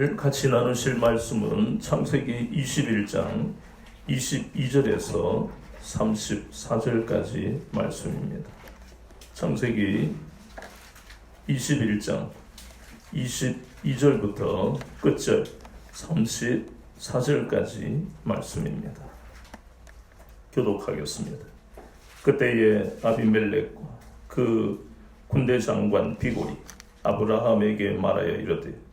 오늘 같이 나누실 말씀은 창세기 21장 22절에서 34절까지 말씀입니다. 창세기 21장 22절부터 끝절 34절까지 말씀입니다. 교독하겠습니다. 그때에 아비멜렉과 그 군대 장관 비골이 아브라함에게 말하여 이르되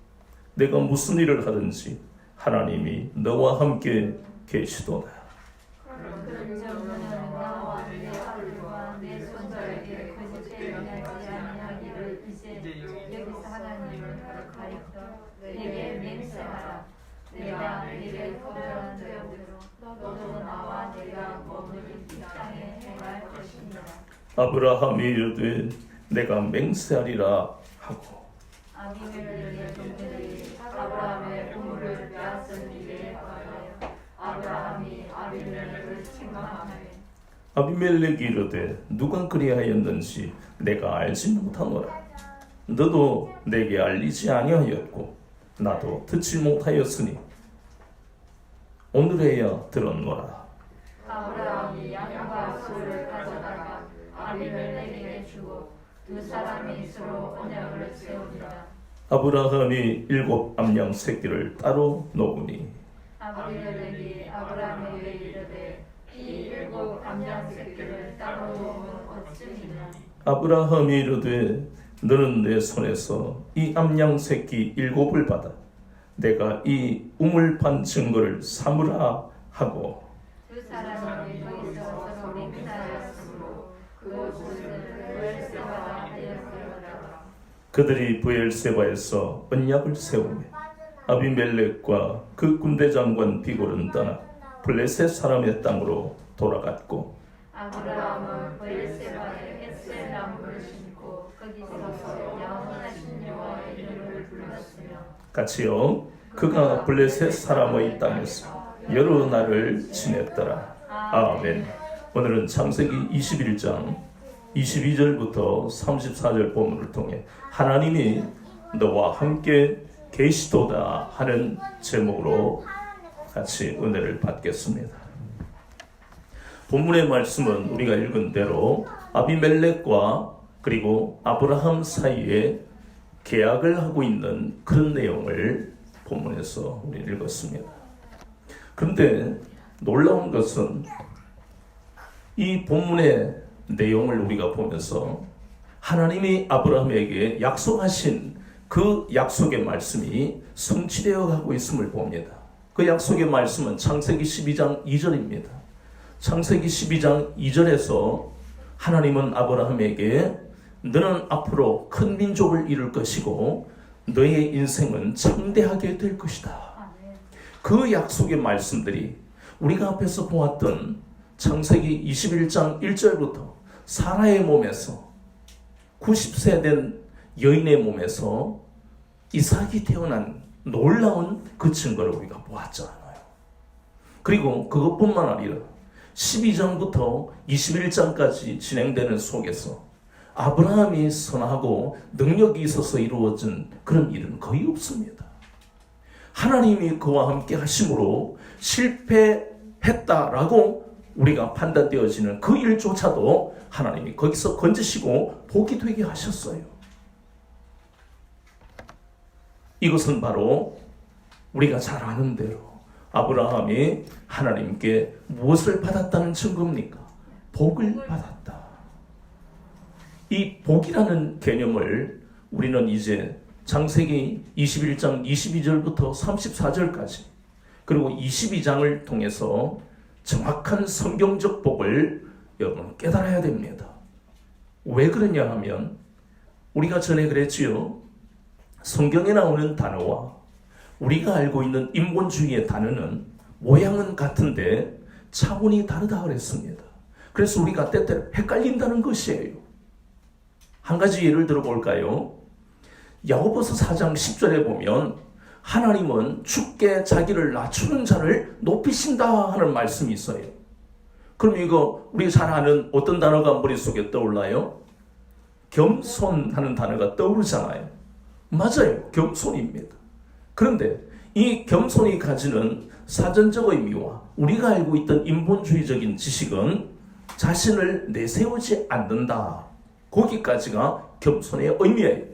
내가 무슨 일을 하든지 하나님이 너와 함께 계시도다. 내가 내게 거절한 대로 너도 나와 내가 머무는 이 땅에 행할 것이니라. 아브라함이 이르되 내가 맹세하리라 하고 아비멜렉의 종들이 아브라함의 우물을 빼앗은 일에 관하여 아브라함이 아비멜렉을 책망하매 아비멜렉이 이르되 누가 그리하였는지 내가 알지 못하노라. 너도 내게 알리지 아니하였고 나도 듣지 못하였으니 오늘에야 들었노라. 아브라함이 양과 소를 가져다가 아비멜렉에게 주고 두 사람이 서로 언약을 세우니라. 아브라함이 7 암양 새끼를 따로 놓으니 아비멜렉이 아브라함에게 이르되 이 7 암양 새끼를 따로 놓으면 어찌미냐. 아브라함이 이르되 너는 내 손에서 이 암양 새끼 7을 받아 내가 이 우물 판 증거를 삼으라 하고 두 사람이 거기서 서로 맹세하였으므로 그곳은 브엘세바가 되었더라. 그들이 브엘세바에서 언약을 세우며 아비멜렉과 그 군대 장관 비골은 떠나 블레셋 사람의 땅으로 돌아갔고 아브라함은 브엘세바에 햇셀 나무를 심고 거기서 야훼하신 여호와의 이름을 불렀으며 같이요 그가 블레셋 사람의 땅에서 여러 날을 지냈더라. 아멘. 오늘은 창세기 21장 22절부터 34절 본문을 통해 하나님이 너와 함께 계시도다 하는 제목으로 같이 은혜를 받겠습니다. 본문의 말씀은 우리가 읽은 대로 아비멜렉과 그리고 아브라함 사이에 계약을 하고 있는 그런 내용을 본문에서 우리 읽었습니다. 그런데 놀라운 것은 이 본문의 내용을 우리가 보면서 하나님이 아브라함에게 약속하신 그 약속의 말씀이 성취되어 가고 있음을 봅니다. 그 약속의 말씀은 창세기 12장 2절입니다. 창세기 12장 2절에서 하나님은 아브라함에게 너는 앞으로 큰 민족을 이룰 것이고 너의 인생은 창대하게 될 것이다. 그 약속의 말씀들이 우리가 앞에서 보았던 창세기 21장 1절부터 사라의 몸에서 90세 된 여인의 몸에서 이삭이 태어난 놀라운 그 증거를 우리가 보았잖아요. 그리고 그것뿐만 아니라 12장부터 21장까지 진행되는 속에서 아브라함이 선하고 능력이 있어서 이루어진 그런 일은 거의 없습니다. 하나님이 그와 함께 하심으로 실패했다라고 우리가 판단되어지는 그 일조차도 하나님이 거기서 건지시고 복이 되게 하셨어요. 이것은 바로 우리가 잘 아는 대로 아브라함이 하나님께 무엇을 받았다는 증거입니까? 복을 받았다. 이 복이라는 개념을 우리는 이제 창세기 21장 22절부터 34절까지 그리고 22장을 통해서 정확한 성경적 복을 여러분 깨달아야 됩니다. 왜 그러냐 하면 우리가 전에 그랬지요. 성경에 나오는 단어와 우리가 알고 있는 인본주의의 단어는 모양은 같은데 차원이 다르다 그랬습니다. 그래서 우리가 때때로 헷갈린다는 것이에요. 한 가지 예를 들어볼까요? 야고보서 4장 10절에 보면 하나님은 주께 자기를 낮추는 자를 높이신다 하는 말씀이 있어요. 그럼 이거 우리 잘 아는 어떤 단어가 머릿속에 떠올라요? 겸손하는 단어가 떠오르잖아요. 맞아요. 겸손입니다. 그런데 이 겸손이 가지는 사전적 의미와 우리가 알고 있던 인본주의적인 지식은 자신을 내세우지 않는다. 거기까지가 겸손의 의미예요.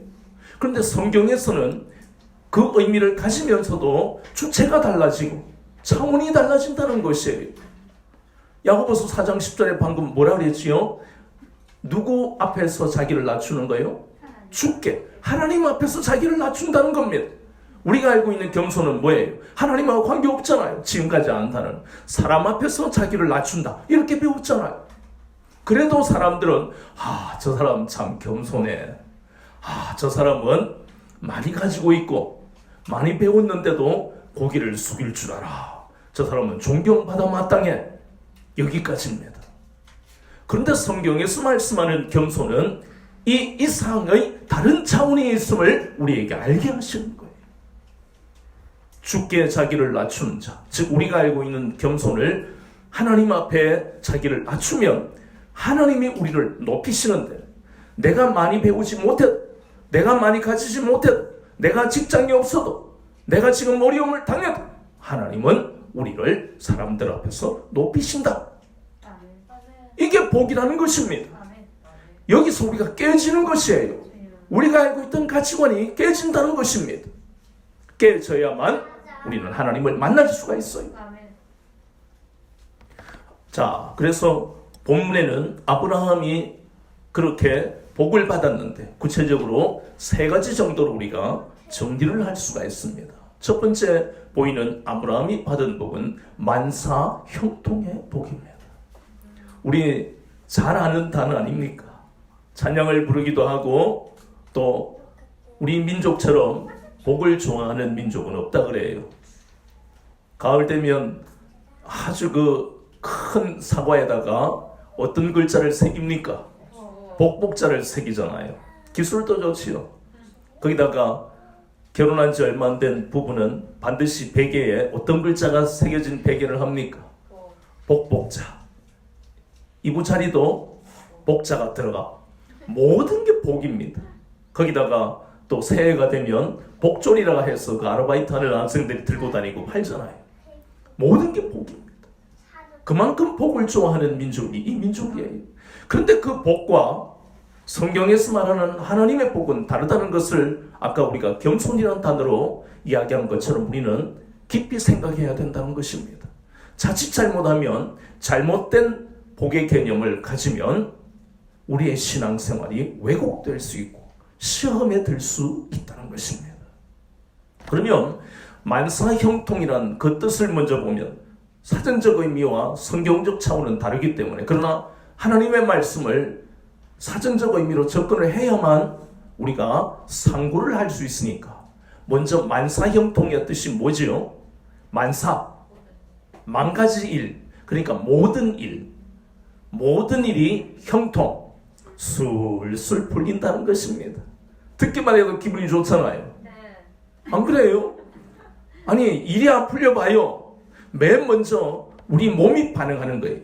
그런데 성경에서는 그 의미를 가지면서도 주체가 달라지고 차원이 달라진다는 것이에요. 야고보서 4장 10절에 방금 뭐라 그랬지요? 누구 앞에서 자기를 낮추는 거예요? 주께, 하나님 앞에서 자기를 낮춘다는 겁니다. 우리가 알고 있는 겸손은 뭐예요? 하나님하고 관계없잖아요. 지금까지 안다는 사람 앞에서 자기를 낮춘다 이렇게 배웠잖아요. 그래도 사람들은 저 사람 참 겸손해. 저 사람은 많이 가지고 있고 많이 배웠는데도 고개를 숙일 줄 알아. 저 사람은 존경받아 마땅해. 여기까지입니다. 그런데 성경에서 말씀하는 겸손은 이 이상의 다른 차원이 있음을 우리에게 알게 하시는 거예요. 주께 자기를 낮추는 자, 즉 우리가 알고 있는 겸손을 하나님 앞에 자기를 낮추면 하나님이 우리를 높이시는데, 내가 많이 배우지 못해도, 내가 많이 가지지 못해도, 내가 직장이 없어도, 내가 지금 어려움을 당해도 하나님은 우리를 사람들 앞에서 높이신다. 이게 복이라는 것입니다. 여기서 우리가 깨지는 것이에요. 우리가 알고 있던 가치관이 깨진다는 것입니다. 깨져야만 우리는 하나님을 만날 수가 있어요. 자, 그래서 본문에는 아브라함이 그렇게 복을 받았는데 구체적으로 3가지 정도로 우리가 정리를 할 수가 있습니다. 첫 번째 보이는 아브라함이 받은 복은 만사 형통의 복입니다. 우리 잘 아는 단어 아닙니까? 찬양을 부르기도 하고 또 우리 민족처럼 복을 좋아하는 민족은 없다 그래요. 가을 되면 아주 그 큰 사과에다가 어떤 글자를 새깁니까? 복복자를 새기잖아요. 기술도 좋지요. 거기다가 결혼한 지 얼마 안 된 부부는 반드시 베개에 어떤 글자가 새겨진 베개를 합니까? 복복자. 이부자리도 복자가 들어가. 모든 게 복입니다. 거기다가 또 새해가 되면 복존이라고 해서 그 아르바이트 하는 학생들이 들고 다니고 팔잖아요. 모든 게 복입니다. 그만큼 복을 좋아하는 민족이 이 민족이에요. 그런데 그 복과 성경에서 말하는 하나님의 복은 다르다는 것을 아까 우리가 겸손이라는 단어로 이야기한 것처럼 우리는 깊이 생각해야 된다는 것입니다. 자칫 잘못하면 잘못된 복의 개념을 가지면 우리의 신앙생활이 왜곡될 수 있고 시험에 들 수 있다는 것입니다. 그러면 만사형통이란 그 뜻을 먼저 보면 사전적 의미와 성경적 차원은 다르기 때문에, 그러나 하나님의 말씀을 사전적 의미로 접근을 해야만 우리가 상고를 할 수 있으니까 먼저 만사형통의 뜻이 뭐지요? 만사, 만가지 일, 그러니까 모든 일, 모든 일이 형통, 술술 풀린다는 것입니다. 듣기만 해도 기분이 좋잖아요. 안 그래요? 아니, 일이 안 풀려봐요. 맨 먼저 우리 몸이 반응하는 거예요.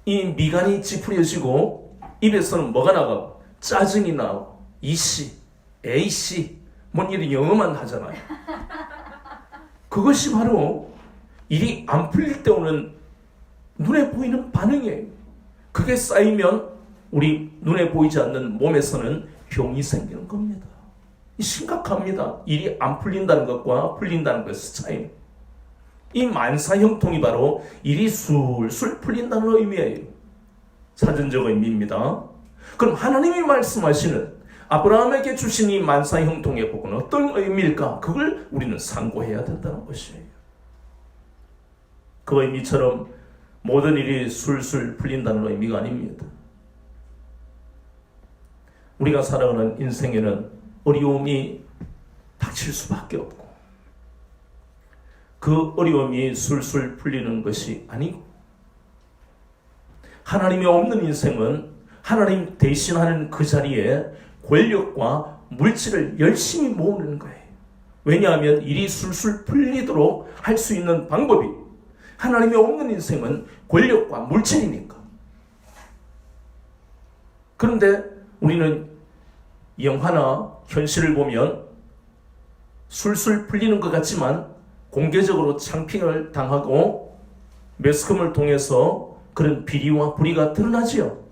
이 미간이 찌푸려지고 입에서는 뭐가 나가고 짜증이 나고 이씨, 에이씨, 뭔 일이 영어만 하잖아요. 그것이 바로 일이 안 풀릴 때 오는 눈에 보이는 반응이에요. 그게 쌓이면 우리 눈에 보이지 않는 몸에서는 병이 생기는 겁니다. 심각합니다. 일이 안 풀린다는 것과 풀린다는 것의 차이. 이 만사형통이 바로 일이 술술 풀린다는 의미예요. 사전적 의미입니다. 그럼 하나님이 말씀하시는 아브라함에게 주신 이 만사형통의 복은 어떤 의미일까? 그걸 우리는 상고해야 된다는 것이에요. 그 의미처럼 모든 일이 술술 풀린다는 의미가 아닙니다. 우리가 살아가는 인생에는 어려움이 닥칠 수밖에 없고 그 어려움이 술술 풀리는 것이 아니고, 하나님이 없는 인생은 하나님 대신하는 그 자리에 권력과 물질을 열심히 모으는 거예요. 왜냐하면 일이 술술 풀리도록 할 수 있는 방법이 하나님이 없는 인생은 권력과 물질이니까. 그런데 우리는 영화나 현실을 보면 술술 풀리는 것 같지만 공개적으로 창피를 당하고 매스컴을 통해서 그런 비리와 불의가 드러나지요.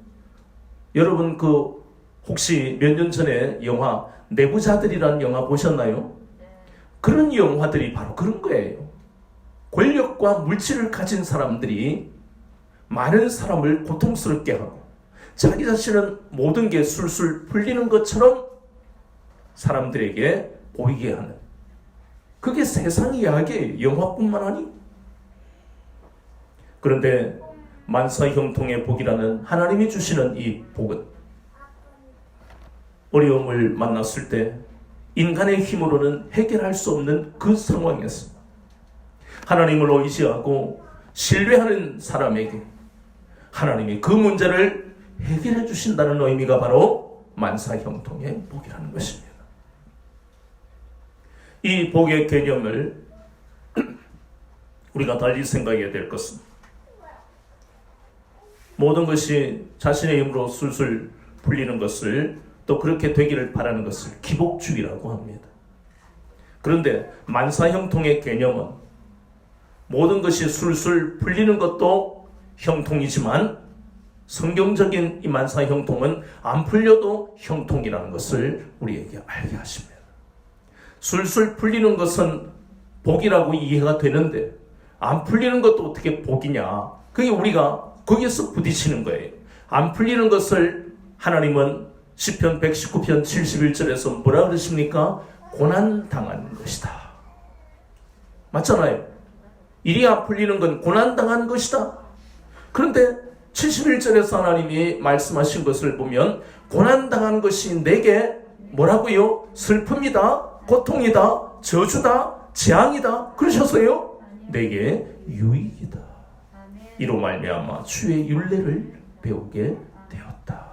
여러분 혹시 몇 년 전에 영화 내부자들이라는 영화 보셨나요? 그런 영화들이 바로 그런 거예요. 권력과 물질을 가진 사람들이 많은 사람을 고통스럽게 하고 자기 자신은 모든 게 술술 풀리는 것처럼 사람들에게 보이게 하는, 그게 세상 이야기예요. 영화뿐만 아니고. 그런데 만사형통의 복이라는 하나님이 주시는 이 복은 어려움을 만났을 때 인간의 힘으로는 해결할 수 없는 그 상황에서 하나님을 의지하고 신뢰하는 사람에게 하나님이 그 문제를 해결해 주신다는 의미가 바로 만사형통의 복이라는 것입니다. 이 복의 개념을 우리가 달리 생각해야 될 것은, 모든 것이 자신의 힘으로 술술 풀리는 것을, 또 그렇게 되기를 바라는 것을 기복주의라고 합니다. 그런데 만사형통의 개념은 모든 것이 술술 풀리는 것도 형통이지만 성경적인 이 만사형통은 안 풀려도 형통이라는 것을 우리에게 알게 하십니다. 술술 풀리는 것은 복이라고 이해가 되는데 안 풀리는 것도 어떻게 복이냐? 그게 우리가 거기에서 부딪히는 거예요. 안 풀리는 것을 하나님은 시편 119편 71절에서 뭐라 그러십니까? 고난당한 것이다. 맞잖아요. 일이 안 풀리는 건 고난당한 것이다. 그런데 71절에서 하나님이 말씀하신 것을 보면 고난당한 것이 내게 뭐라고요? 슬픔이다, 고통이다, 저주다, 재앙이다 그러셔서요, 내게 유익이다. 이로 말미암아 주의 율례를 배우게 되었다.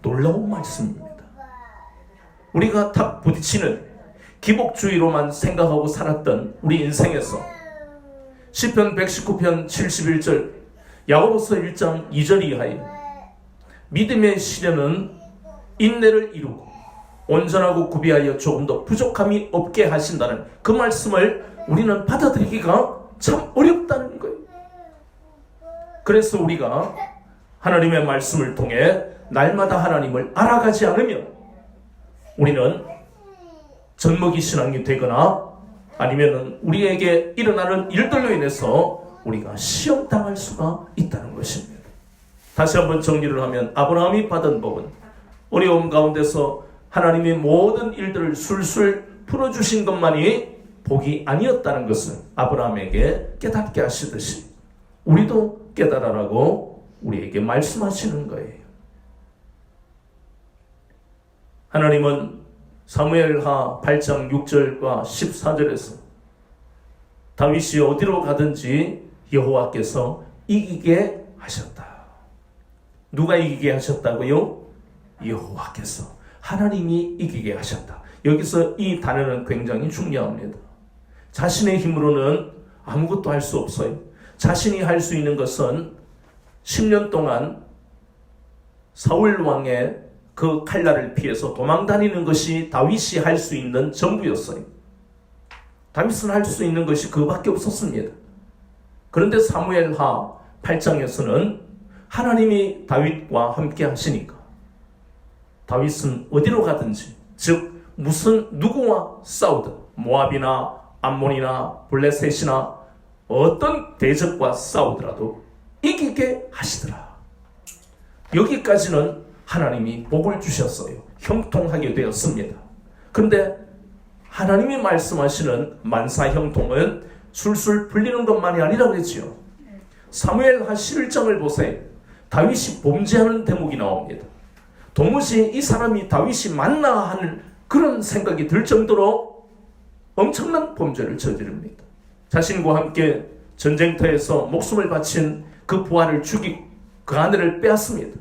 놀라운 말씀입니다. 우리가 탁 부딪히는 기복주의로만 생각하고 살았던 우리 인생에서 시편 119편 71절, 야고보서 1장 2절 이하에 믿음의 시련은 인내를 이루고 온전하고 구비하여 조금 더 부족함이 없게 하신다는 그 말씀을 우리는 받아들이기가 참 어렵다는 거예요. 그래서 우리가 하나님의 말씀을 통해 날마다 하나님을 알아가지 않으면 우리는 젖먹이 신앙이 되거나 아니면 우리에게 일어나는 일들로 인해서 우리가 시험당할 수가 있다는 것입니다. 다시 한번 정리를 하면 아브라함이 받은 복은 어려움 가운데서 하나님이 모든 일들을 술술 풀어주신 것만이 복이 아니었다는 것을 아브라함에게 깨닫게 하시듯이 우리도 깨달아라고 우리에게 말씀하시는 거예요. 하나님은 사무엘하 8장 6절과 14절에서 다윗이 어디로 가든지 여호와께서 이기게 하셨다. 누가 이기게 하셨다고요? 여호와께서, 하나님이 이기게 하셨다. 여기서 이 단어는 굉장히 중요합니다. 자신의 힘으로는 아무것도 할 수 없어요. 자신이 할 수 있는 것은 10년 동안 사울 왕의 그 칼날을 피해서 도망다니는 것이 다윗이 할 수 있는 전부였어요. 다윗은 할 수 있는 것이 그밖에 없었습니다. 그런데 사무엘하 8장에서는 하나님이 다윗과 함께 하시니까 다윗은 어디로 가든지, 즉 무슨 누구와 싸우든 모압이나 암몬이나 블레셋이나 어떤 대적과 싸우더라도 이기게 하시더라. 여기까지는 하나님이 복을 주셨어요. 형통하게 되었습니다. 그런데 하나님이 말씀하시는 만사형통은 술술 풀리는 것만이 아니라 그랬지요. 사무엘하 11장을 보세요. 다윗이 범죄하는 대목이 나옵니다. 도무지 이 사람이 다윗이 맞나 하는 그런 생각이 들 정도로 엄청난 범죄를 저지릅니다. 자신과 함께 전쟁터에서 목숨을 바친 그 부하를 죽이고 그 아내를 빼앗습니다.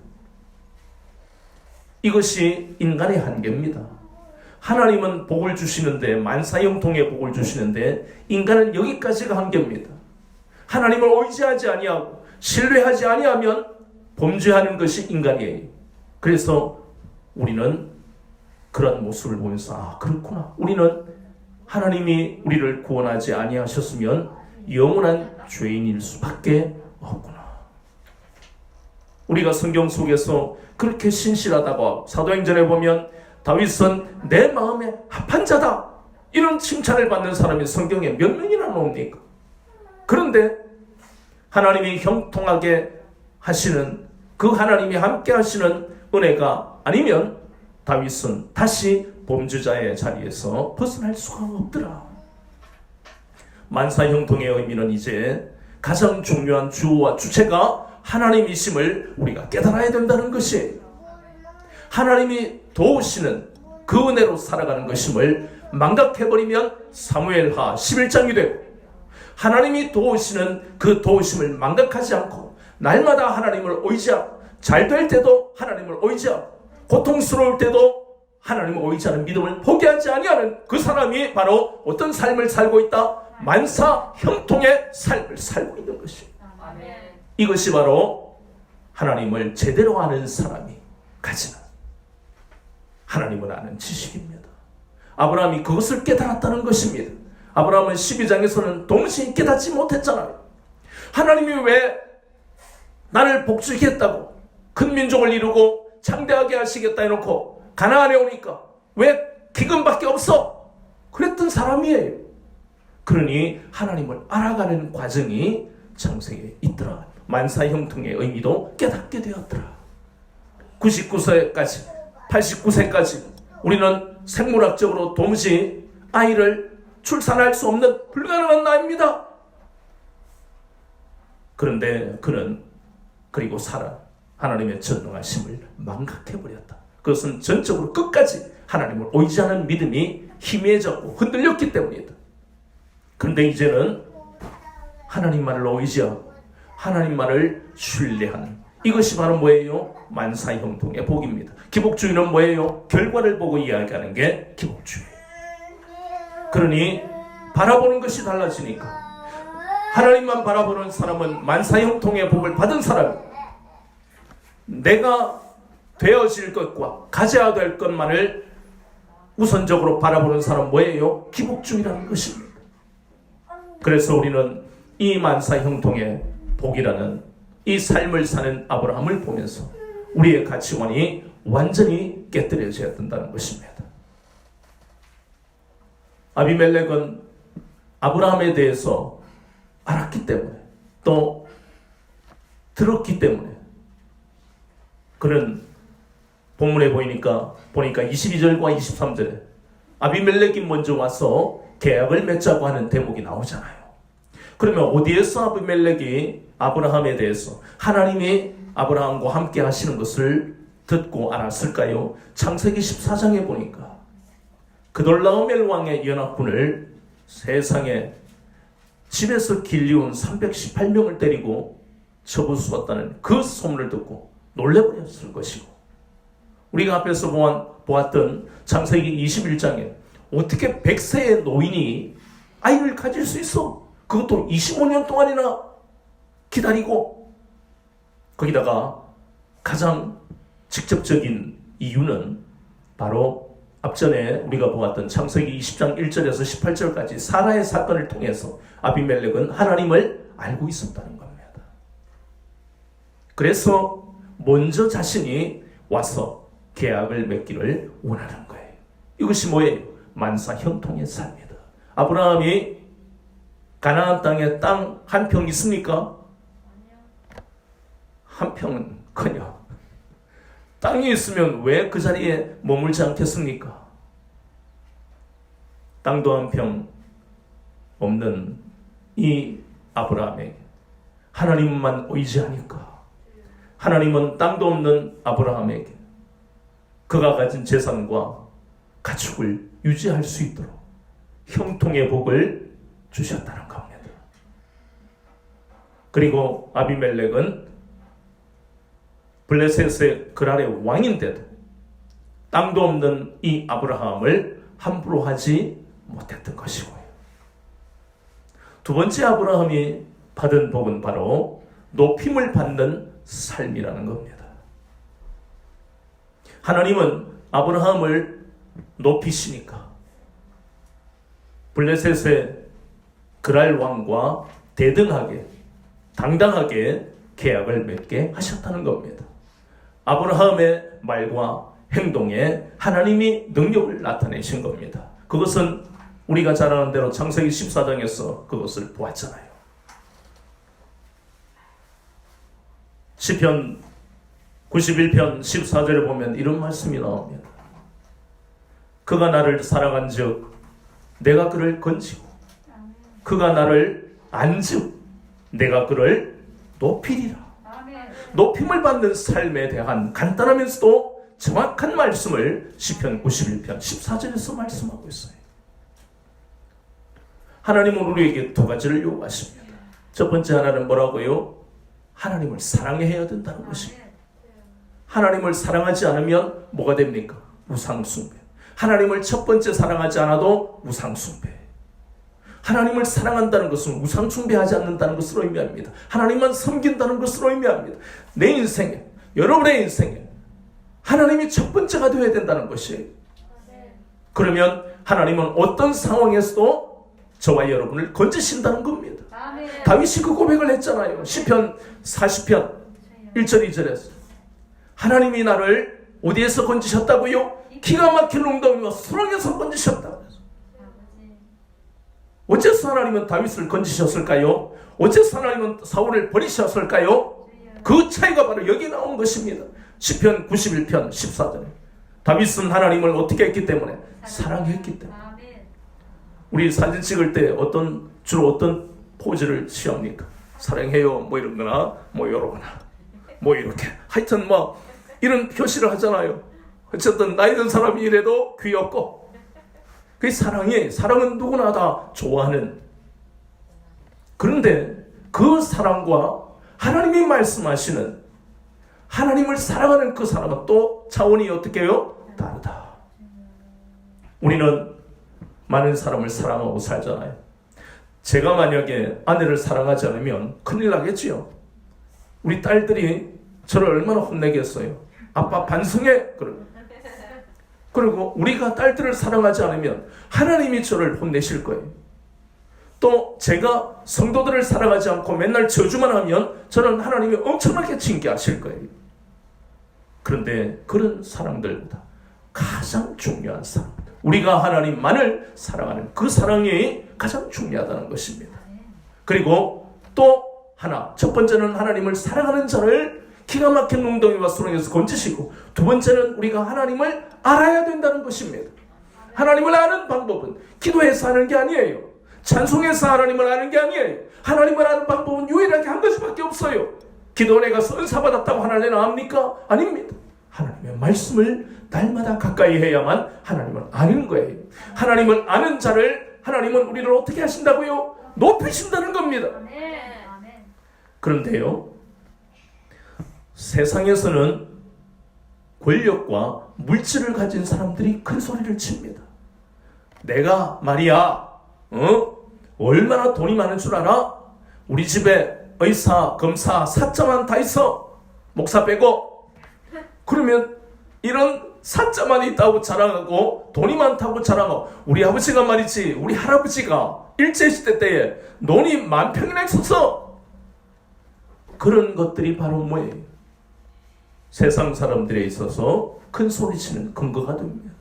이것이 인간의 한계입니다. 하나님은 복을 주시는데, 만사형통의 복을 주시는데 인간은 여기까지가 한계입니다. 하나님을 의지하지 아니하고 신뢰하지 아니하면 범죄하는 것이 인간이에요. 그래서 우리는 그런 모습을 보면서 그렇구나, 우리는 하나님이 우리를 구원하지 아니하셨으면 영원한 죄인일 수밖에 없구나. 우리가 성경 속에서 그렇게 신실하다고 사도행전에 보면 다윗은 내 마음에 합한 자다, 이런 칭찬을 받는 사람이 성경에 몇 명이나 나옵니까? 그런데 하나님이 형통하게 하시는, 그 하나님이 함께 하시는 은혜가 아니면 다윗은 다시 범죄자의 자리에서 벗어날 수가 없더라. 만사형통의 의미는 이제 가장 중요한 주어와 주체가 하나님이심을 우리가 깨달아야 된다는 것이에요. 하나님이 도우시는 그 은혜로 살아가는 것임을 망각해버리면 사무엘하 11장이 되고, 하나님이 도우시는 그 도우심을 망각하지 않고 날마다 하나님을 의지하고, 잘 될 때도 하나님을 의지하고 고통스러울 때도 하나님을 의지하는 믿음을 포기하지 아니하는 그 사람이 바로 어떤 삶을 살고 있다? 만사형통의 삶을 살고 있는 것입니다. 이것이 바로 하나님을 제대로 아는 사람이 가지는 하나님을 아는 지식입니다. 아브라함이 그것을 깨달았다는 것입니다. 아브라함은 12장에서는 동시에 깨닫지 못했잖아요. 하나님이 왜 나를 복주겠다고, 큰 민족을 이루고 창대하게 하시겠다 해놓고 가나안에 오니까 왜 기근밖에 없어? 그랬던 사람이에요. 그러니 하나님을 알아가는 과정이 창세기에 있더라. 만사형통의 의미도 깨닫게 되었더라. 99세까지 89세까지 우리는 생물학적으로 도무지 아이를 출산할 수 없는 불가능한 나이입니다. 그런데 그는 그리고 살아 하나님의 전능하심을 망각해버렸다. 그것은 전적으로 끝까지 하나님을 의지하는 믿음이 희미해졌고 흔들렸기 때문이다. 그런데 이제는 하나님만을 의지하고 하나님만을 신뢰하는, 이것이 바로 뭐예요? 만사형통의 복입니다. 기복주의는 뭐예요? 결과를 보고 이야기하는 게 기복주의. 그러니 바라보는 것이 달라지니까 하나님만 바라보는 사람은 만사형통의 복을 받은 사람이에요. 내가 되어질 것과 가져야 될 것만을 우선적으로 바라보는 사람은 뭐예요? 기복주의라는 것입니다. 그래서 우리는 이 만사형통의 복이라는 이 삶을 사는 아브라함을 보면서 우리의 가치관이 완전히 깨뜨려져야 된다는 것입니다. 아비멜렉은 아브라함에 대해서 알았기 때문에, 또 들었기 때문에, 그는 본문에 보니까 22절과 23절에 아비멜렉이 먼저 와서 계약을 맺자고 하는 대목이 나오잖아요. 그러면 어디에서 아비멜렉이 아브라함에 대해서 하나님이 아브라함과 함께 하시는 것을 듣고 알았을까요? 창세기 14장에 보니까 그돌라오멜 왕의 연합군을 세상에 집에서 길리온 318명을 때리고 쳐부수었다는 그 소문을 듣고 놀래버렸을 것이고, 우리가 앞에서 보았던 창세기 21장에 어떻게 100세의 노인이 아이를 가질 수 있어? 그것도 25년 동안이나 기다리고, 거기다가 가장 직접적인 이유는 바로 앞전에 우리가 보았던 창세기 20장 1절에서 18절까지 사라의 사건을 통해서 아비멜렉은 하나님을 알고 있었다는 겁니다. 그래서 먼저 자신이 와서 계약을 맺기를 원하는 거예요. 이것이 뭐예요? 만사형통의 삶이다. 아브라함이 가나안 땅에 땅 한 평 있습니까? 한 평은커녕 땅이 있으면 왜 그 자리에 머물지 않겠습니까? 땅도 한 평 없는 이 아브라함에게 하나님만 의지하니까, 하나님은 땅도 없는 아브라함에게 그가 가진 재산과 가축을 유지할 수 있도록 형통의 복을 주셨다는 겁니다. 그리고 아비멜렉은 블레셋의 그랄의 왕인데도 땅도 없는 이 아브라함을 함부로 하지 못했던 것이고요. 두 번째 아브라함이 받은 복은 바로 높임을 받는 삶이라는 겁니다. 하나님은 아브라함을 높이시니까 블레셋의 그랄 왕과 대등하게 당당하게 계약을 맺게 하셨다는 겁니다. 아브라함의 말과 행동에 하나님이 능력을 나타내신 겁니다. 그것은 우리가 잘 아는 대로 창세기 14장에서 그것을 보았잖아요. 시편 91편 14절에 보면 이런 말씀이 나옵니다. 그가 나를 사랑한 즉 내가 그를 건지고 그가 나를 안즉 내가 그를 높이리라. 높임을 받는 삶에 대한 간단하면서도 정확한 말씀을 시편 91편 14절에서 말씀하고 있어요. 하나님은 우리에게 두 가지를 요구하십니다. 첫 번째 하나는 뭐라고요? 하나님을 사랑해야 된다는 것입니다. 하나님을 사랑하지 않으면 뭐가 됩니까? 우상숭배. 하나님을 첫 번째 사랑하지 않아도 우상숭배. 하나님을 사랑한다는 것은 우상숭배하지 않는다는 것으로 의미합니다. 하나님만 섬긴다는 것으로 의미합니다. 내 인생에, 여러분의 인생에 하나님이 첫 번째가 되어야 된다는 것이에요. 그러면 하나님은 어떤 상황에서도 저와 여러분을 건지신다는 겁니다. 다윗이 그 고백을 했잖아요. 시편 40편 1절 2절에서 하나님이 나를 어디에서 건지셨다고요? 기가 막힌 웅덩이와 수렁에서 건지셨다. 어째서 하나님은 다윗을 건지셨을까요? 어째서 하나님은 사울을 버리셨을까요? 그 차이가 바로 여기 나온 것입니다. 시편 91편 14절에 다윗은 하나님을 어떻게 했기 때문에? 사랑했기 때문에. 우리 사진 찍을 때 주로 어떤 포즈를 취합니까? 사랑해요 뭐 이런 거나 뭐 요러거나 뭐 이렇게 하여튼 뭐 이런 표시를 하잖아요. 어쨌든 나이 든 사람이 이래도 귀엽고 그게 사랑이에요. 사랑은 누구나 다 좋아하는. 그런데 그 사랑과 하나님이 말씀하시는 하나님을 사랑하는 그 사람은 또 차원이 어떻게 해요? 다르다. 우리는 많은 사람을 사랑하고 살잖아요. 제가 만약에 아내를 사랑하지 않으면 큰일 나겠지요. 우리 딸들이 저를 얼마나 혼내겠어요. 아빠 반성해. 그리고 우리가 딸들을 사랑하지 않으면 하나님이 저를 혼내실 거예요. 또 제가 성도들을 사랑하지 않고 맨날 저주만 하면 저는 하나님이 엄청나게 징계하실 거예요. 그런데 그런 사랑들보다 가장 중요한 사랑, 우리가 하나님만을 사랑하는 그 사랑이 가장 중요하다는 것입니다. 그리고 또 하나, 첫 번째는 하나님을 사랑하는 자를 기가 막힌 웅덩이와 수렁에서 건지시고, 두 번째는 우리가 하나님을 알아야 된다는 것입니다. 하나님을 아는 방법은 기도해서 하는 게 아니에요. 찬송해서 하나님을 아는 게 아니에요. 하나님을 아는 방법은 유일하게 한 가지밖에 없어요. 기도원에 가서 은사 받았다고 하나님을 압니까? 아닙니다. 하나님의 말씀을 날마다 가까이 해야만 하나님을 아는 거예요. 하나님을 아는 자를 하나님은 우리를 어떻게 하신다고요? 높이신다는 겁니다. 그런데요, 세상에서는 권력과 물질을 가진 사람들이 큰 소리를 칩니다. 내가 말이야, 얼마나 돈이 많은 줄 알아? 우리 집에 의사, 검사, 사자만 다 있어. 목사 빼고. 그러면 이런 사자만 있다고 자랑하고 돈이 많다고 자랑하고, 우리 아버지가 말이지, 우리 할아버지가 일제시대 때에 논이 만 평이나 있었어. 그런 것들이 바로 뭐예요? 세상 사람들에 있어서 큰 소리치는 근거가 됩니다.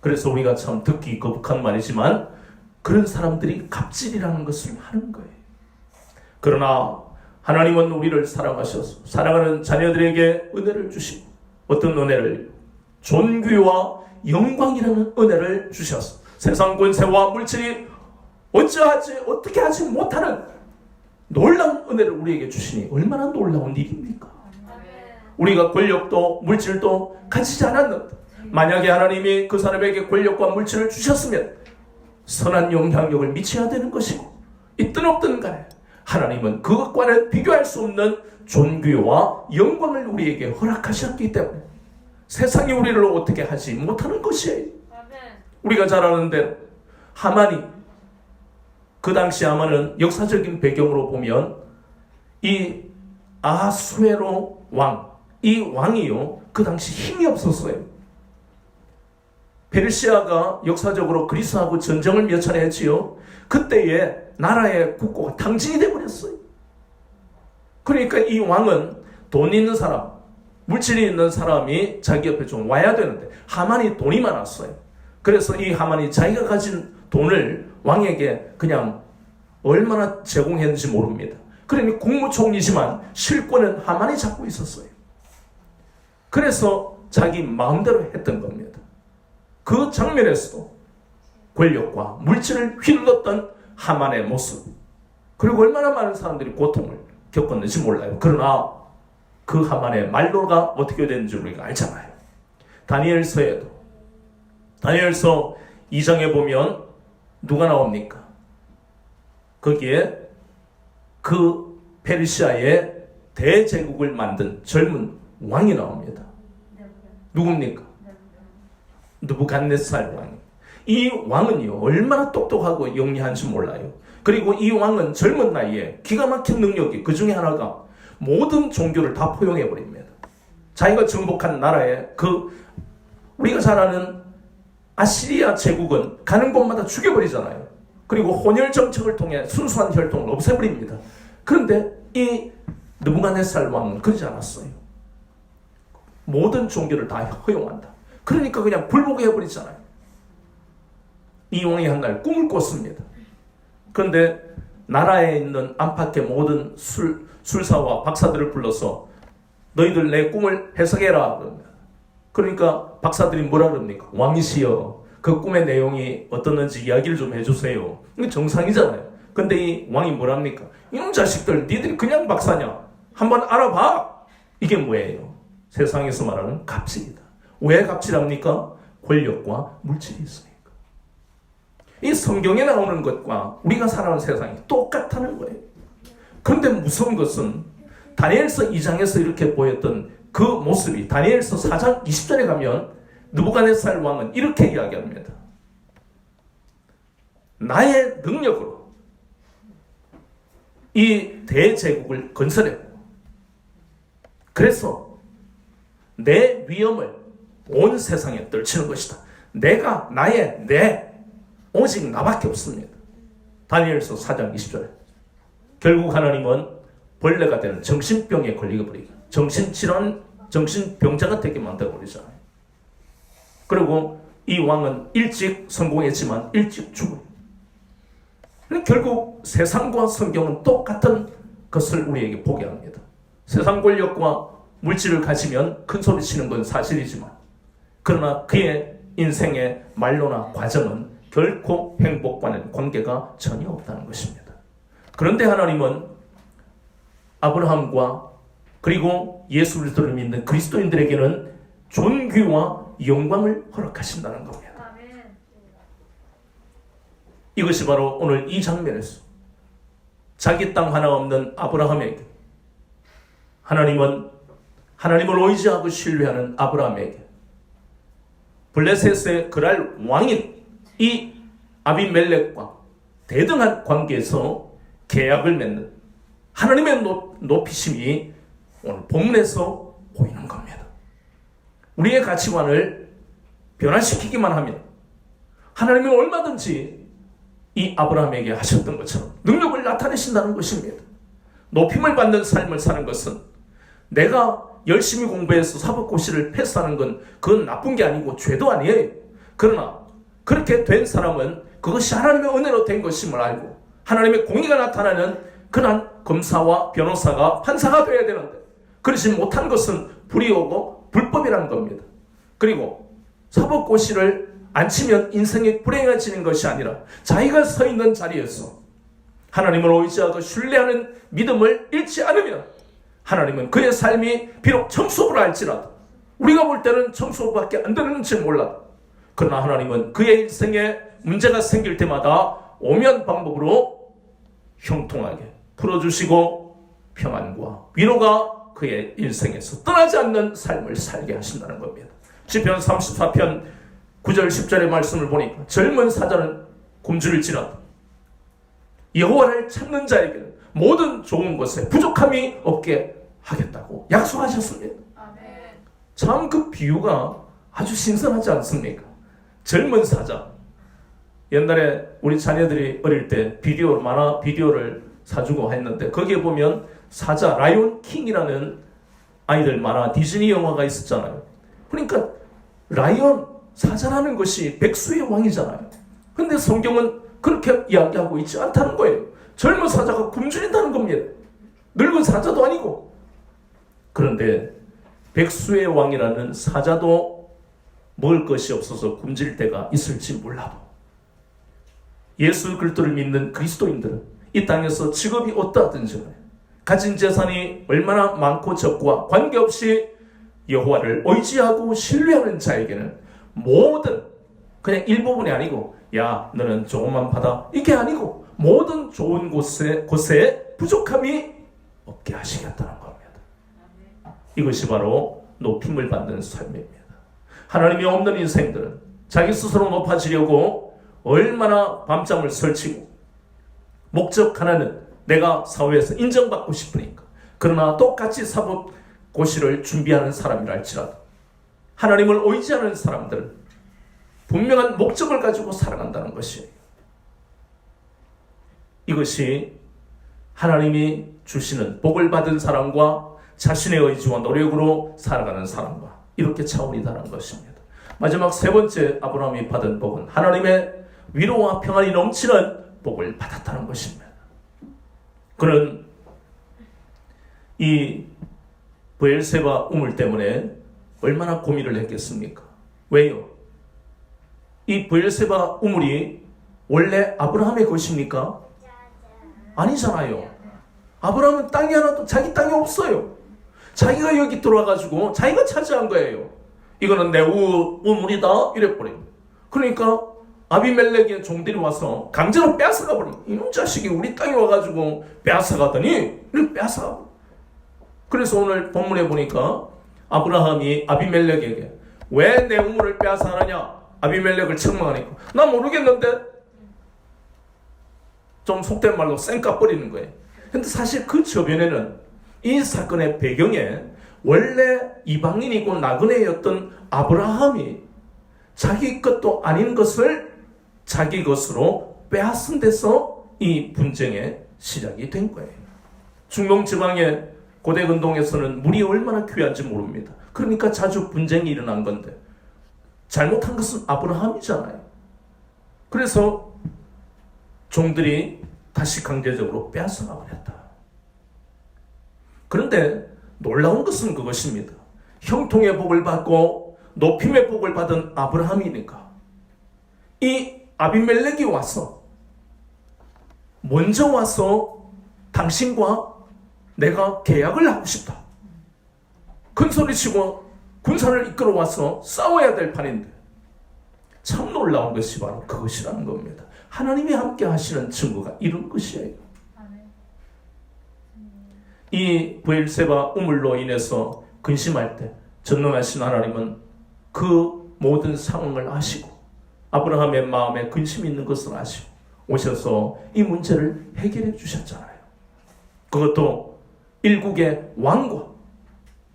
그래서 우리가 참 듣기 거북한 말이지만 그런 사람들이 갑질이라는 것을 하는 거예요. 그러나 하나님은 우리를 사랑하셔서 사랑하는 자녀들에게 은혜를 주시고, 어떤 은혜를? 존귀와 영광이라는 은혜를 주셔서 세상 권세와 물질이 어떻게 하지 못하는 놀라운 은혜를 우리에게 주시니 얼마나 놀라운 일입니까? 우리가 권력도 물질도 가지지 않았는데 만약에 하나님이 그 사람에게 권력과 물질을 주셨으면 선한 영향력을 미쳐야 되는 것이고, 있든 없든 간에 하나님은 그것과는 비교할 수 없는 존귀와 영광을 우리에게 허락하셨기 때문에 세상이 우리를 어떻게 하지 못하는 것이에요. 우리가 잘 아는 대로 하만이, 그 당시 하만은 역사적인 배경으로 보면 이 아수에로 왕, 이 왕이요, 그 당시 힘이 없었어요. 페르시아가 역사적으로 그리스하고 전쟁을 몇 차례 했지요. 그때에 나라의 국고가 탕진이 되어버렸어요. 그러니까 이 왕은 돈 있는 사람, 물질이 있는 사람이 자기 옆에 좀 와야 되는데 하만이 돈이 많았어요. 그래서 이 하만이 자기가 가진 돈을 왕에게 그냥 얼마나 제공했는지 모릅니다. 그러니 국무총리지만 실권은 하만이 잡고 있었어요. 그래서 자기 마음대로 했던 겁니다. 그 장면에서도 권력과 물질을 휘둘렀던 하만의 모습, 그리고 얼마나 많은 사람들이 고통을 겪었는지 몰라요. 그러나 그 하만의 말로가 어떻게 됐는지 우리가 알잖아요. 다니엘서에도, 다니엘서 2장에 보면 누가 나옵니까? 거기에 그 페르시아의 대제국을 만든 젊은 왕이 나옵니다. 누굽니까? 느부갓네살 왕. 이 왕은요, 얼마나 똑똑하고 영리한지 몰라요. 그리고 이 왕은 젊은 나이에 기가 막힌 능력이, 그 중에 하나가 모든 종교를 다 포용해버립니다. 자기가 정복한 나라에 우리가 잘 아는 아시리아 제국은 가는 곳마다 죽여버리잖아요. 그리고 혼혈 정책을 통해 순수한 혈통을 없애버립니다. 그런데 이 느부갓네살 왕은 그러지 않았어요. 모든 종교를 다 허용한다. 그러니까 그냥 불복해 해버리잖아요. 이 왕이 한 날 꿈을 꿨습니다. 그런데 나라에 있는 안팎의 모든 술사와 박사들을 불러서 너희들 내 꿈을 해석해라. 그러니까 박사들이 뭐라 그럽니까? 왕이시여, 그 꿈의 내용이 어떻는지 이야기를 좀 해주세요. 이게 정상이잖아요. 근데 이 왕이 뭐랍니까? 이놈 자식들, 니들이 그냥 박사냐? 한번 알아봐. 이게 뭐예요? 세상에서 말하는 갑질이다. 왜 갑질합니까? 권력과 물질이 있으니까. 이 성경에 나오는 것과 우리가 살아가는 세상이 똑같다는 거예요. 그런데 무서운 것은 다니엘서 2장에서 이렇게 보였던 그 모습이 다니엘서 4장 20절에 가면 느부갓네살 왕은 이렇게 이야기합니다. 나의 능력으로 이 대제국을 건설했고, 그래서 내 위엄을 온 세상에 떨치는 것이다. 내가 오직 나밖에 없습니다. 다니엘서 4장 20절에 결국 하나님은 벌레가 되는 정신병에 걸리게 버리고 정신질환, 정신병자가 되게 만들어버리잖아요. 그리고 이 왕은 일찍 성공했지만 일찍 죽어요. 결국 세상과 성경은 똑같은 것을 우리에게 보게 합니다. 세상 권력과 물질을 가지면 큰 소리 치는 건 사실이지만, 그러나 그의 인생의 말로나 과정은 결코 행복과는 관계가 전혀 없다는 것입니다. 그런데 하나님은 아브라함과 그리고 예수 그리스도를 믿는 그리스도인들에게는 존귀와 영광을 허락하신다는 겁니다. 이것이 바로 오늘 이 장면에서 자기 땅 하나 없는 아브라함에게 하나님은 하나님을 의지하고 신뢰하는 아브라함에게 블레셋의 그랄 왕인 이 아비멜렉과 대등한 관계에서 계약을 맺는 하나님의 높이심이 오늘 본문에서 보이는 겁니다. 우리의 가치관을 변화시키기만 하면 하나님은 얼마든지 이 아브라함에게 하셨던 것처럼 능력을 나타내신다는 것입니다. 높임을 받는 삶을 사는 것은 내가 열심히 공부해서 사법고시를 패스하는 건 그건 나쁜 게 아니고 죄도 아니에요. 그러나 그렇게 된 사람은 그것이 하나님의 은혜로 된 것임을 알고 하나님의 공의가 나타나는 그런 검사와 변호사가 판사가 되어야 되는데 그러지 못한 것은 불의하고 불법이라는 겁니다. 그리고 사법고시를 안 치면 인생이 불행해지는 것이 아니라 자기가 서 있는 자리에서 하나님을 의지하고 신뢰하는 믿음을 잃지 않으면 하나님은 그의 삶이 비록 청소부라 할지라도 우리가 볼 때는 청소부밖에 안 되는지 몰라도 그러나 하나님은 그의 일생에 문제가 생길 때마다 오면 방법으로 형통하게 풀어주시고 평안과 위로가 그의 일생에서 떠나지 않는 삶을 살게 하신다는 겁니다. 시편 34편 9절 10절의 말씀을 보니까 젊은 사자는 굶주릴 지라도 여호와를 찾는 자에게는 모든 좋은 것에 부족함이 없게 하겠다고 약속하셨습니다. 참 그 비유가 아주 신선하지 않습니까? 젊은 사자. 옛날에 우리 자녀들이 어릴 때 만화 비디오를 사주고 했는데 거기에 보면 사자 라이온 킹이라는 아이들 만화 디즈니 영화가 있었잖아요. 그러니까 라이온 사자라는 것이 백수의 왕이잖아요. 근데 성경은 그렇게 이야기하고 있지 않다는 거예요. 젊은 사자가 굶주린다는 겁니다. 늙은 사자도 아니고. 그런데 백수의 왕이라는 사자도 먹을 것이 없어서 굶질 때가 있을지 몰라도 예수 그리스도를 믿는 그리스도인들은 이 땅에서 직업이 어떠하든지 가진 재산이 얼마나 많고 적고와 관계없이 여호와를 의지하고 신뢰하는 자에게는 모든 그냥 일부분이 아니고 야 너는 조금만 받아 이게 아니고 모든 좋은 곳에 부족함이 없게 하시겠다는 겁니다. 이것이 바로 높임을 받는 삶입니다. 하나님이 없는 인생들은 자기 스스로 높아지려고 얼마나 밤잠을 설치고 목적 하나는 내가 사회에서 인정받고 싶으니까. 그러나 똑같이 사법고시를 준비하는 사람이라 할지라도 하나님을 의지하는 사람들은 분명한 목적을 가지고 살아간다는 것이에요. 이것이 하나님이 주시는 복을 받은 사람과 자신의 의지와 노력으로 살아가는 사람과 이렇게 차원이 다른 것입니다. 마지막 세 번째 아브라함이 받은 복은 하나님의 위로와 평안이 넘치는 복을 받았다는 것입니다. 그는 이 브엘세바 우물 때문에 얼마나 고민을 했겠습니까? 왜요? 이 브엘세바 우물이 원래 아브라함의 것입니까? 아니잖아요. 아브라함은 땅이 하나도 자기 땅이 없어요. 자기가 여기 들어와가지고 자기가 차지한 거예요. 이거는 내 우물이다 이래버려요. 그러니까 아비멜렉의 종들이 와서 강제로 빼앗아가 버려요. 이놈 자식이 우리 땅에 와가지고 빼앗아가더니 이렇게 빼앗아가. 그래서 오늘 본문에 보니까 아브라함이 아비멜렉에게 왜 내 우물을 빼앗아가느냐 아비멜렉을 책망하니까 나 모르겠는데 좀 속된 말로 쌩까 버리는 거예요. 근데 사실 그 저변에는 이 사건의 배경에 원래 이방인이고 나그네였던 아브라함이 자기 것도 아닌 것을 자기 것으로 빼앗은 데서 이 분쟁의 시작이 된 거예요. 중동 지방의 고대 근동에서는 물이 얼마나 귀한지 모릅니다. 그러니까 자주 분쟁이 일어난 건데 잘못한 것은 아브라함이잖아요. 그래서 종들이 다시 강제적으로 빼앗아가 버렸다. 그런데 놀라운 것은 그것입니다. 형통의 복을 받고 높임의 복을 받은 아브라함이니까 이 아비멜렉이 와서 먼저 와서 당신과 내가 계약을 하고 싶다. 큰소리치고 군사를 이끌어 와서 싸워야 될 판인데 참 놀라운 것이 바로 그것이라는 겁니다. 하나님이 함께 하시는 증거가 이런 것이에요. 이 브엘세바 우물로 인해서 근심할 때 전능하신 하나님은 그 모든 상황을 아시고 아브라함의 마음에 근심이 있는 것을 아시고 오셔서 이 문제를 해결해 주셨잖아요. 그것도 일국의 왕과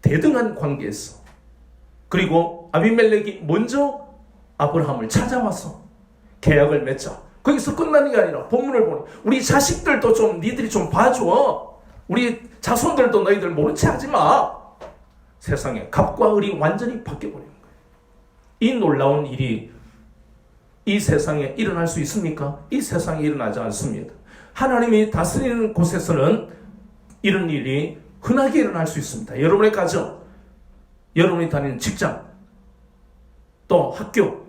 대등한 관계에서 그리고 아비멜렉이 먼저 아브라함을 찾아와서 계약을 맺자. 거기서 끝나는 게 아니라 본문을 보니 우리 자식들도 좀 니들이 좀 봐줘. 우리 자손들도 너희들 모른 채 하지 마. 세상에 갑과 을이 완전히 바뀌어버리는 거예요. 이 놀라운 일이 이 세상에 일어날 수 있습니까? 이 세상에 일어나지 않습니다. 하나님이 다스리는 곳에서는 이런 일이 흔하게 일어날 수 있습니다. 여러분의 가정, 여러분이 다니는 직장, 또 학교,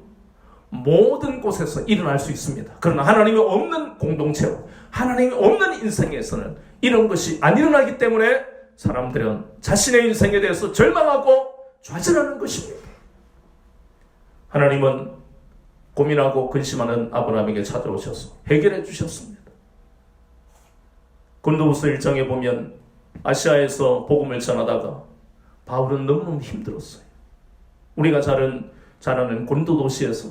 모든 곳에서 일어날 수 있습니다. 그러나 하나님이 없는 공동체로, 하나님이 없는 인생에서는 이런 것이 안 일어나기 때문에 사람들은 자신의 인생에 대해서 절망하고 좌절하는 것입니다. 하나님은 고민하고 근심하는 아브라함에게 찾아오셔서 해결해 주셨습니다. 고린도후서 1장에 보면 아시아에서 복음을 전하다가 바울은 너무너무 힘들었어요. 우리가 잘 아는 고린도 도시에서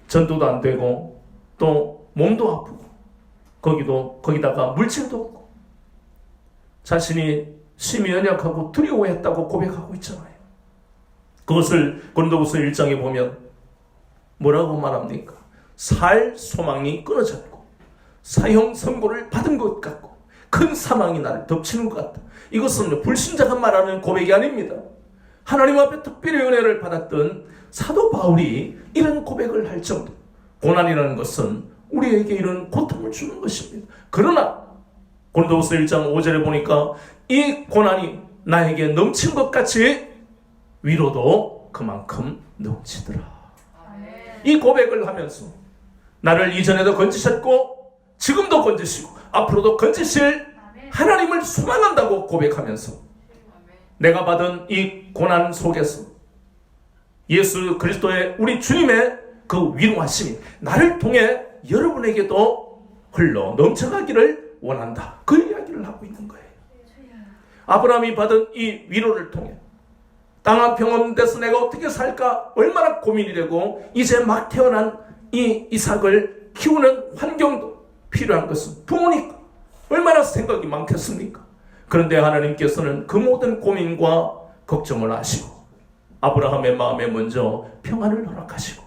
전도도 안 되고 또 몸도 아프고 거기다가 물질도 없고 자신이 심히 연약하고 두려워했다고 고백하고 있잖아요. 그것을 고린도후서 1장에 보면 뭐라고 말합니까? 살 소망이 끊어졌고 사형 선고를 받은 것 같고 큰 사망이 나를 덮치는 것 같다. 이것은 불신자가 말하는 고백이 아닙니다. 하나님 앞에 특별히 은혜를 받았던 사도 바울이 이런 고백을 할 정도. 고난이라는 것은 우리에게 이런 고통을 주는 것입니다. 그러나 고린도후서 1장 5절에 보니까 이 고난이 나에게 넘친 것 같이 위로도 그만큼 넘치더라. 이 고백을 하면서 나를 이전에도 건지셨고 지금도 건지시고 앞으로도 건지실 하나님을 소망한다고 고백하면서 내가 받은 이 고난 속에서 예수 그리스도의 우리 주님의 그 위로하심이 나를 통해 여러분에게도 흘러 넘쳐가기를 원한다. 그 이야기를 하고 있는 거예요. 아브라함이 받은 이 위로를 통해 땅 한 평 없는 데서 내가 어떻게 살까 얼마나 고민이 되고 이제 막 태어난 이 이삭을 키우는 환경도 필요한 것은 부모니까 얼마나 생각이 많겠습니까? 그런데 하나님께서는 그 모든 고민과 걱정을 아시고 아브라함의 마음에 먼저 평안을 허락하시고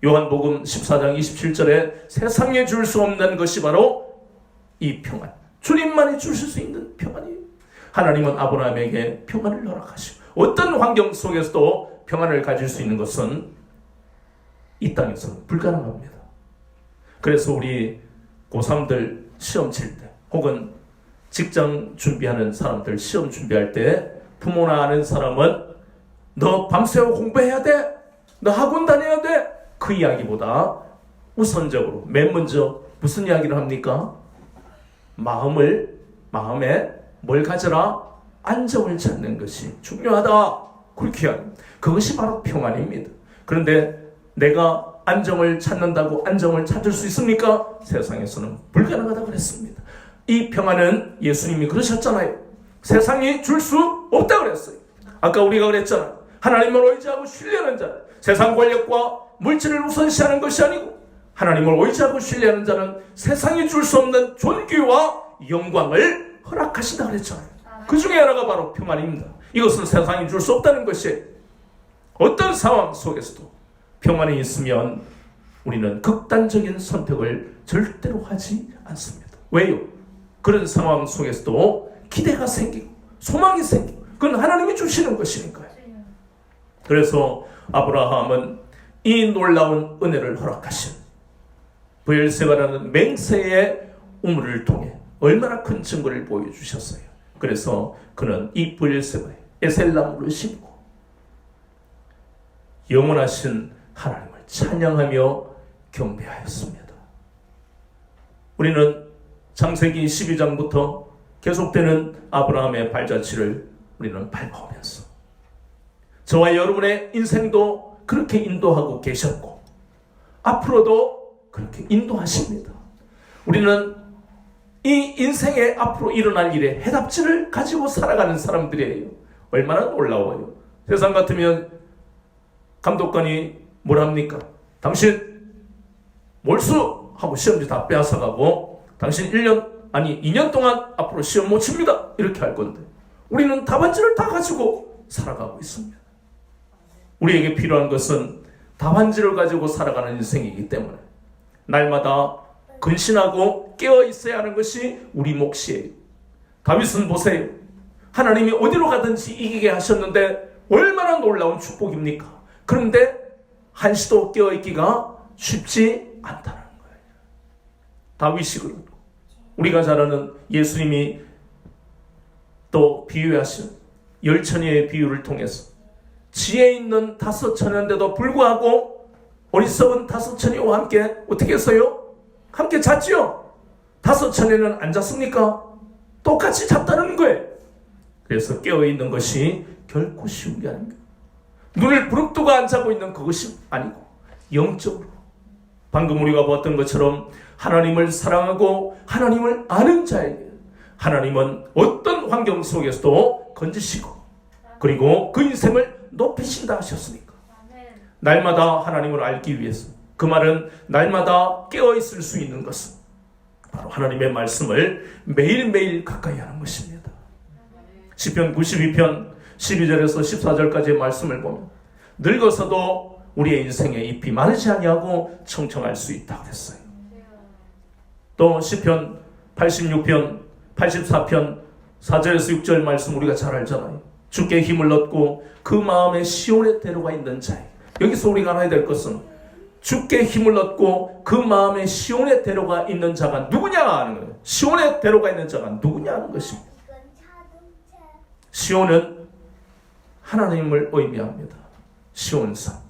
요한복음 14장 27절에 세상에 줄 수 없는 것이 바로 이 평안, 주님만이 주실 수 있는 평안이에요. 하나님은 아브라함에게 평안을 허락하시고 어떤 환경 속에서도 평안을 가질 수 있는 것은 이 땅에서는 불가능합니다. 그래서 우리 고3들 시험 칠 때 혹은 직장 준비하는 사람들 시험 준비할 때 부모나 아는 사람은 너 밤새워 공부해야 돼, 너 학원 다녀야 돼, 그 이야기보다 우선적으로 맨 먼저 무슨 이야기를 합니까? 마음에 뭘 가져라? 안정을 찾는 것이 중요하다. 그렇게 이야기합니다. 그것이 바로 평안입니다. 그런데 내가 안정을 찾는다고 안정을 찾을 수 있습니까? 세상에서는 불가능하다고 그랬습니다. 이 평안은 예수님이 그러셨잖아요. 세상이 줄 수 없다고 그랬어요. 아까 우리가 그랬잖아요. 하나님을 의지하고 신뢰하는 자, 세상 권력과 물질을 우선시하는 것이 아니고 하나님을 의지하고 신뢰하는 자는 세상이 줄 수 없는 존귀와 영광을 허락하신다 그랬잖아요. 그 중에 하나가 바로 평안입니다. 이것은 세상이 줄 수 없다는 것이 어떤 상황 속에서도 평안이 있으면 우리는 극단적인 선택을 절대로 하지 않습니다. 왜요? 그런 상황 속에서도 기대가 생기고 소망이 생기고 그건 하나님이 주시는 것이니까요. 그래서 아브라함은 이 놀라운 은혜를 허락하신 브엘세바라는 맹세의 우물을 통해 얼마나 큰 증거를 보여주셨어요. 그래서 그는 이 브엘세바에 에셀나무를 심고 영원하신 하나님을 찬양하며 경배하였습니다. 우리는 창세기 12장부터 계속되는 아브라함의 발자취를 우리는 밟아오면서 저와 여러분의 인생도 그렇게 인도하고 계셨고 앞으로도 그렇게 인도하십니다. 우리는 이 인생에 앞으로 일어날 일에 해답지를 가지고 살아가는 사람들이에요. 얼마나 놀라워요. 세상 같으면 감독관이 뭐랍니까? 당신 몰수하고 시험지 다 빼앗아가고 당신 2년 동안 앞으로 시험 못 칩니다. 이렇게 할 건데 우리는 답안지를 다 가지고 살아가고 있습니다. 우리에게 필요한 것은 답안지를 가지고 살아가는 인생이기 때문에 날마다 근신하고 깨어 있어야 하는 것이 우리 몫이에요. 다윗은 보세요. 하나님이 어디로 가든지 이기게 하셨는데 얼마나 놀라운 축복입니까? 그런데 한시도 깨어 있기가 쉽지 않다는 거예요. 다윗이 그렇고 우리가 잘 아는 예수님이 또 비유하신 열처녀의 비유를 통해서 지혜 있는 5처녀인데도 불구하고 어리석은 5처녀와 함께 어떻게 했어요? 함께 잤지요? 5처녀는 안 잤습니까? 똑같이 잤다는 거예요. 그래서 깨어있는 것이 결코 쉬운 게 아닙니다. 눈을 부릅뜨고 안 자고 있는 그것이 아니고 영적으로 방금 우리가 보았던 것처럼 하나님을 사랑하고 하나님을 아는 자에게 하나님은 어떤 환경 속에서도 건지시고 그리고 그 인생을 높이신다 하셨으니까 날마다 하나님을 알기 위해서 그 말은 날마다 깨어있을 수 있는 것은 바로 하나님의 말씀을 매일매일 가까이 하는 것입니다. 시편 92편 12절에서 14절까지의 말씀을 보면 늙어서도 우리의 인생에 잎이 마르지 아니하고 청청할 수 있다고 했어요. 또 시편 86편 84편 4절에서 6절 말씀 우리가 잘 알잖아요. 주께 힘을 얻고 그 마음에 시온의 대로가 있는 자에, 여기서 우리가 알아야 될 것은 주께 힘을 얻고 그 마음에 시온의 대로가 있는 자가 누구냐 하는 거예요. 시온의 대로가 있는 자가 누구냐 하는 것입니다. 시온은 하나님을 의미합니다. 시온산.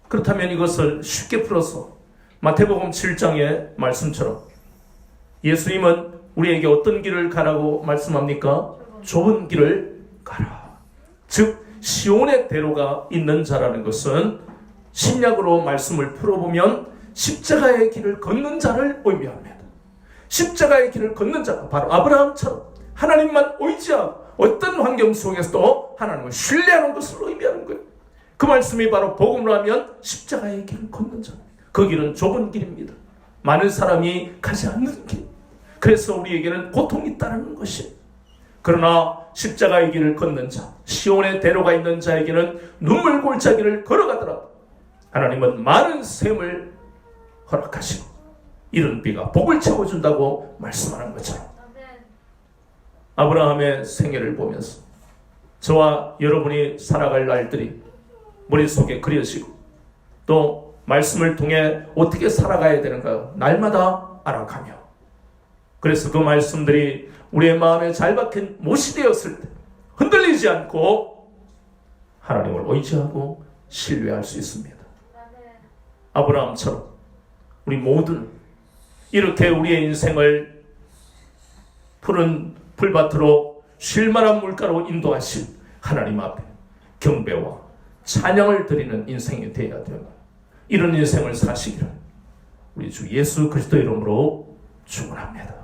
그렇다면 이것을 쉽게 풀어서 마태복음 7장의 말씀처럼 예수님은 우리에게 어떤 길을 가라고 말씀합니까? 좁은 길을 가라. 즉 시온의 대로가 있는 자라는 것은 신약으로 말씀을 풀어보면 십자가의 길을 걷는 자를 의미합니다. 십자가의 길을 걷는 자가 바로 아브라함처럼 하나님만 의지하고 어떤 환경 속에서도 하나님을 신뢰하는 것을 의미하는 거예요. 그 말씀이 바로 복음으로 하면 십자가의 길을 걷는 자. 그 길은 좁은 길입니다. 많은 사람이 가지 않는 길. 그래서 우리에게는 고통이 있다는 것이. 그러나 십자가의 길을 걷는 자, 시온의 대로가 있는 자에게는 눈물 골짜기를 걸어가더라도 하나님은 많은 샘을 허락하시고 이른 비가 복을 채워준다고 말씀하는 것처럼 아브라함의 생애를 보면서 저와 여러분이 살아갈 날들이 머릿속에 그려지고 또 말씀을 통해 어떻게 살아가야 되는가 날마다 알아가며, 그래서 그 말씀들이 우리의 마음에 잘 박힌 못이 되었을 때 흔들리지 않고 하나님을 의지하고 신뢰할 수 있습니다. 아브라함처럼 우리 모두는 이렇게 우리의 인생을 푸른 풀밭으로 쉴만한 물가로 인도하신 하나님 앞에 경배와 찬양을 드리는 인생이 되어야 되는, 이런 인생을 사시기를 우리 주 예수 그리스도 이름으로 축원합니다.